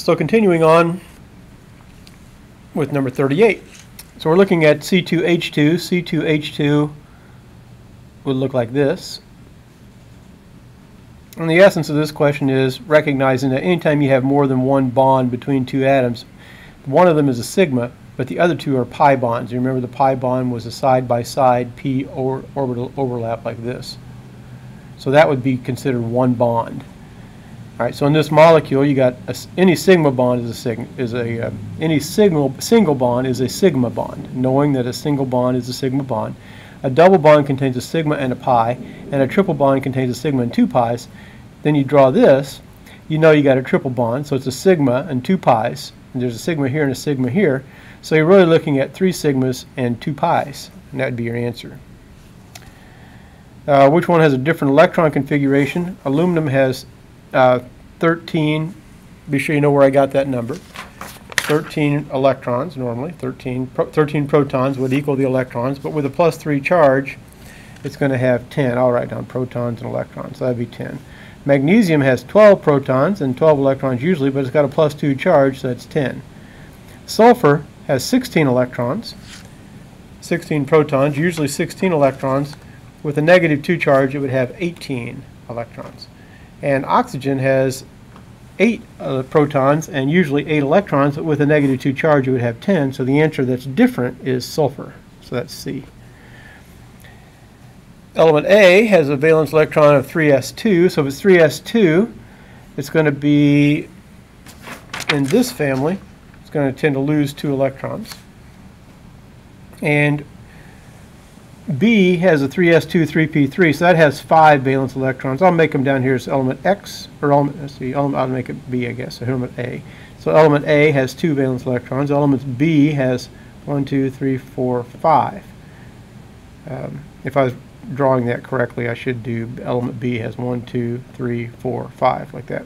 So continuing on with number 38. So we're looking at C2H2. C2H2 would look like this. And the essence of this question is recognizing that anytime you have more than one bond between two atoms, one of them is a sigma, but the other two are pi bonds. You remember the pi bond was a side-by-side p orbital overlap like this. So that would be considered one bond. All right, so in this molecule, you got any sigma bond any single bond is a sigma bond, knowing that a single bond is a sigma bond. A double bond contains a sigma and a pi, and a triple bond contains a sigma and two pi's. Then you draw this, you know you got a triple bond, so it's a sigma and two pi's. And there's a sigma here and a sigma here. So you're really looking at 3 sigmas and 2 pi's, and that would be your answer. Which one has a different electron configuration? Aluminum has 13, be sure you know where I got that number, 13 electrons normally, 13 protons would equal the electrons, but with a +3 charge, it's going to have 10. I'll write down protons and electrons, so that would be 10. Magnesium has 12 protons and 12 electrons usually, but it's got a +2 charge, so that's 10. Sulfur has 16 electrons, 16 protons, usually 16 electrons. With a -2 charge, it would have 18 electrons. And oxygen has 8 protons and usually 8 electrons, but with a -2 charge, it would have 10. So the answer that's different is sulfur. So that's C. Element A has a valence electron of 3s2. So if it's 3s2, it's going to be in this family. It's going to tend to lose 2 electrons. And B has a 3s2, 3p3, so that has 5 valence electrons. I'll make them down here as element X, or element, let's see, I'll make it B, I guess, so element A. So element A has 2 valence electrons. Element B has 1, 2, 3, 4, 5. If I was drawing that correctly, I should do element B has 1, 2, 3, 4, 5, like that.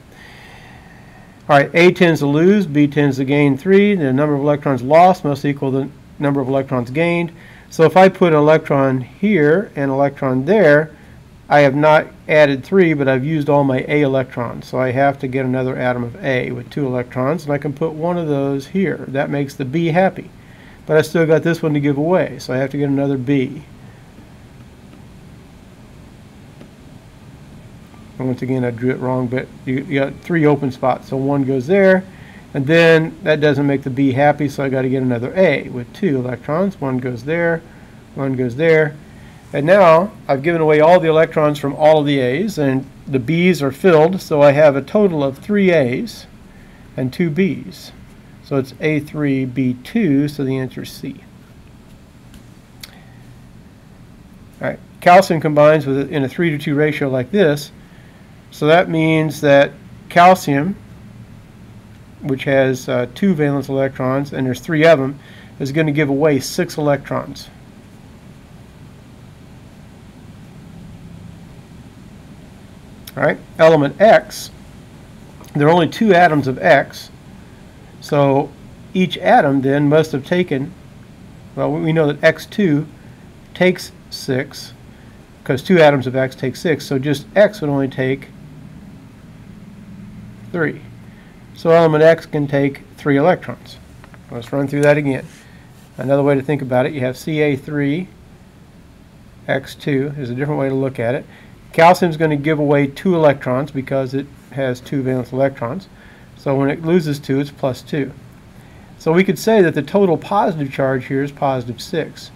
All right, A tends to lose, B tends to gain 3. The number of electrons lost must equal the number of electrons gained. So if I put an electron here and an electron there, I have not added 3, but I've used all my A electrons. So I have to get another atom of A with 2 electrons, and I can put one of those here. That makes the B happy. But I still got this one to give away, so I have to get another B. And once again, I drew it wrong, but you got 3 open spots. So one goes there, and then that doesn't make the B happy, so I got to get another A with 2 electrons. One goes there, one goes there. And now I've given away all the electrons from all of the A's, and the B's are filled, so I have a total of 3 A's and 2 B's. So it's A3, B2, so the answer is C. All right, calcium combines in a 3:2 ratio like this. So that means that calcium, which has 2 valence electrons, and there's 3 of them, is going to give away 6 electrons. All right, element X, there are only 2 atoms of X, so each atom then must have taken, well, we know that X2 takes 6, because 2 atoms of X take 6, so just X would only take 3. So element X can take 3 electrons. Let's run through that again. Another way to think about it, you have Ca3, X2 is a different way to look at it. Calcium is going to give away 2 electrons because it has 2 valence electrons. So when it loses 2, it's +2. So we could say that the total positive charge here is +6.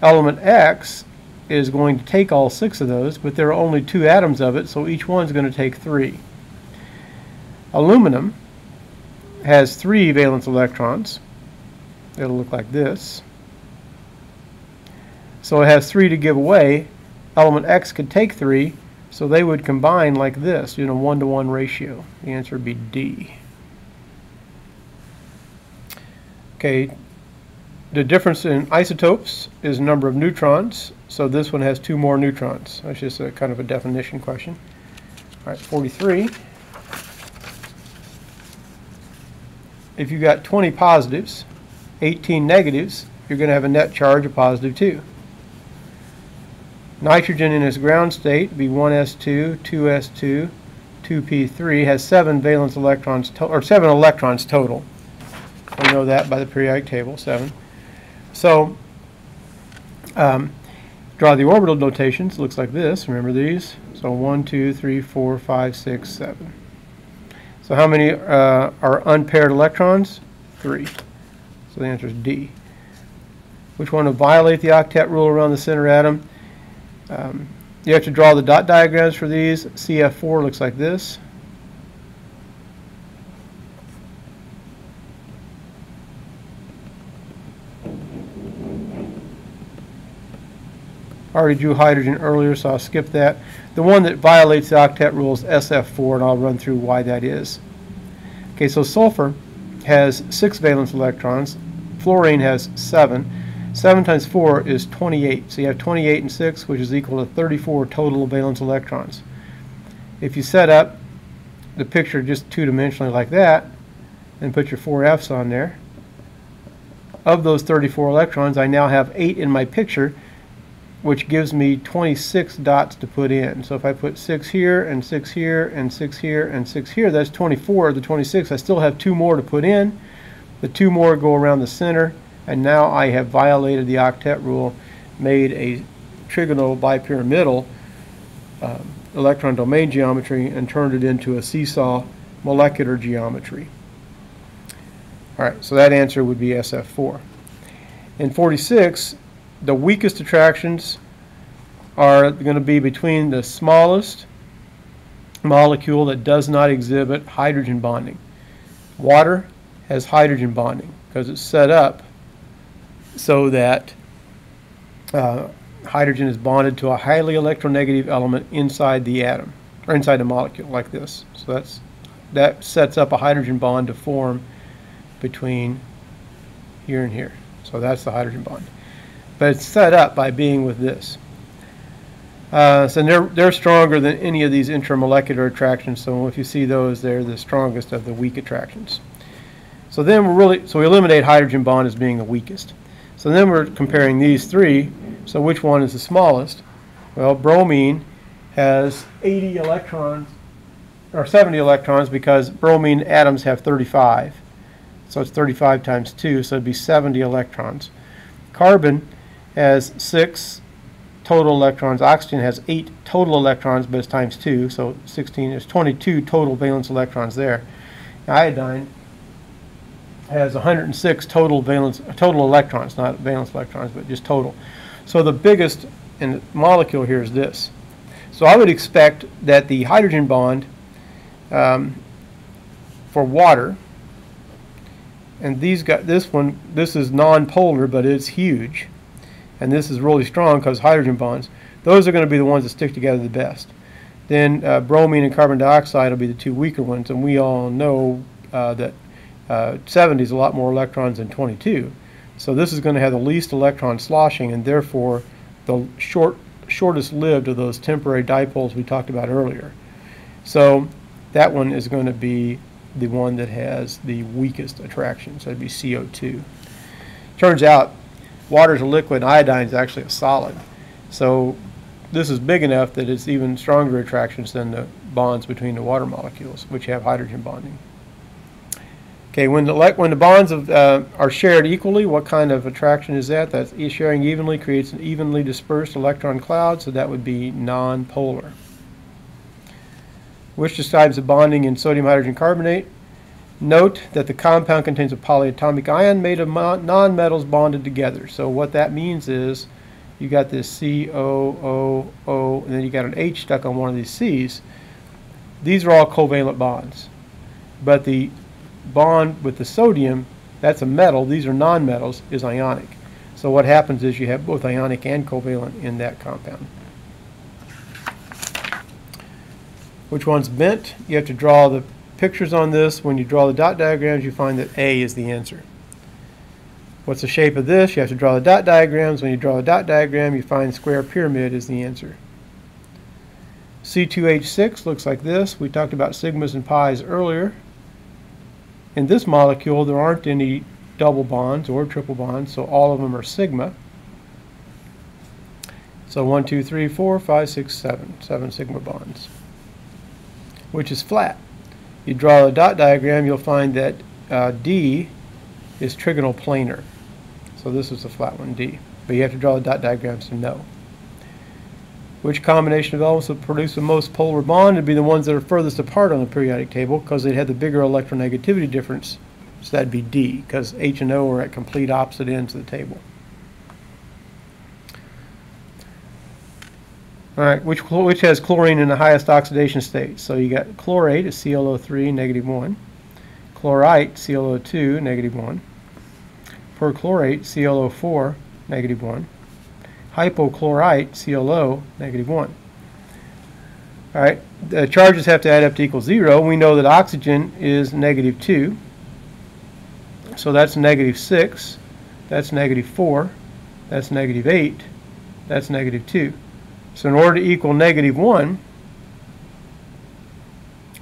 Element X is going to take all 6 of those, but there are only 2 atoms of it, so each one's going to take 3. Aluminum has 3 valence electrons. It'll look like this. So it has 3 to give away. Element X could take 3, so they would combine like this in a 1-to-1 ratio. The answer would be D. Okay, the difference in isotopes is the number of neutrons. So this one has 2 more neutrons. That's just a kind of a definition question. All right, 43. If you got 20 positives, 18 negatives, you're going to have a net charge of +2. Nitrogen in its ground state would be 1s2, 2s2, 2p3 has 7 valence electrons, or 7 electrons total. We know that by the periodic table, 7. So, draw the orbital notations. Looks like this. Remember these? So 1, 2, 3, 4, 5, 6, 7. So how many are unpaired electrons? 3. So the answer is D. Which one will violate the octet rule around the center atom? You have to draw the dot diagrams for these. CF4 looks like this. I already drew hydrogen earlier, so I'll skip that. The one that violates the octet rule is SF4, and I'll run through why that is. Okay, so sulfur has 6 valence electrons. Fluorine has 7. 7 times 4 is 28. So you have 28 and 6, which is equal to 34 total valence electrons. If you set up the picture just two-dimensionally like that, and put your 4 F's on there, of those 34 electrons, I now have 8 in my picture, which gives me 26 dots to put in. So if I put 6 here, and 6 here, and 6 here, and 6 here, that's 24 of the 26. I still have 2 more to put in. The 2 more go around the center, and now I have violated the octet rule, made a trigonal bipyramidal electron domain geometry, and turned it into a seesaw molecular geometry. All right, so that answer would be SF4. In 46, the weakest attractions are going to be between the smallest molecule that does not exhibit hydrogen bonding. Water has hydrogen bonding because it's set up so that hydrogen is bonded to a highly electronegative element inside the atom, or inside the molecule, like this. So that sets up a hydrogen bond to form between here and here. So that's the hydrogen bond. But it's set up by being with this. So they're stronger than any of these intramolecular attractions. So if you see those, they're the strongest of the weak attractions. So then we eliminate hydrogen bond as being the weakest. So then we're comparing these three. So which one is the smallest? Well, bromine has 80 electrons, or 70 electrons, because bromine atoms have 35. So it's 35 times 2, so it'd be 70 electrons. Carbon has 6 total electrons. Oxygen has 8 total electrons, but it's times 2, so 16. There's 22 total valence electrons there. Iodine has 106 total electrons, not valence electrons, but just total. So the biggest in the molecule here is this. So I would expect that the hydrogen bond for water, and these got this one, this is non-polar, but it's huge. And this is really strong because hydrogen bonds. Those are going to be the ones that stick together the best. Then bromine and carbon dioxide will be the two weaker ones, and we all know that 70 is a lot more electrons than 22. So this is going to have the least electron sloshing, and therefore the shortest lived of those temporary dipoles we talked about earlier. So that one is going to be the one that has the weakest attraction, so it'd be CO2. Turns out water is a liquid, and iodine is actually a solid. So this is big enough that it's even stronger attractions than the bonds between the water molecules, which have hydrogen bonding. Okay, when the bonds are shared equally, what kind of attraction is that? That's sharing evenly creates an evenly dispersed electron cloud, so that would be non-polar. Which describes the bonding in sodium hydrogen carbonate. Note that the compound contains a polyatomic ion made of nonmetals bonded together. So what that means is you got this C-O-O-O, and then you got an H stuck on one of these C's. These are all covalent bonds. But the bond with the sodium, that's a metal, these are nonmetals, is ionic. So what happens is you have both ionic and covalent in that compound. Which one's bent? You have to draw the pictures on this. When you draw the dot diagrams, you find that A is the answer. What's the shape of this? You have to draw the dot diagrams. When you draw a dot diagram, you find square pyramid is the answer. C2H6 looks like this. We talked about sigmas and pi's earlier. In this molecule, there aren't any double bonds or triple bonds, so all of them are sigma. So 1, 2, 3, 4, 5, 6, 7. 7 sigma bonds. which is flat. You draw a dot diagram, you'll find that D is trigonal planar. So this is the flat one, D. But you have to draw the dot diagrams to know. Which combination of elements will produce the most polar bond? Would be the ones that are furthest apart on the periodic table because they'd have the bigger electronegativity difference. So that'd be D, because H and O are at complete opposite ends of the table. All right, which has chlorine in the highest oxidation state? So you got chlorate is ClO3, -1. Chlorite, ClO2, -1. Perchlorate, ClO4, -1. Hypochlorite, ClO, -1. All right, the charges have to add up to equal 0. We know that oxygen is -2. So that's -6. That's -4. That's -8. That's -2. So in order to equal -1,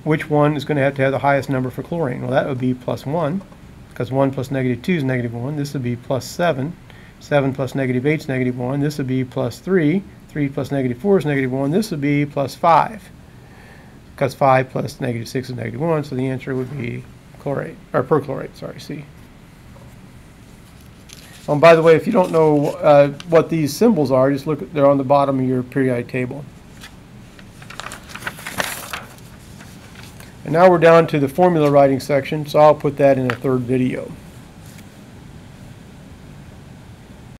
which one is going to have the highest number for chlorine? Well, that would be +1, because 1 plus -2 is -1. This would be +7. 7 plus -8 is -1. This would be +3. 3 plus -4 is -1. This would be +5, because 5 plus -6 is -1. So the answer would be chlorate, or perchlorate, sorry, C. By the way, if you don't know what these symbols are, just look, they're on the bottom of your periodic table. And now we're down to the formula writing section, so I'll put that in a third video.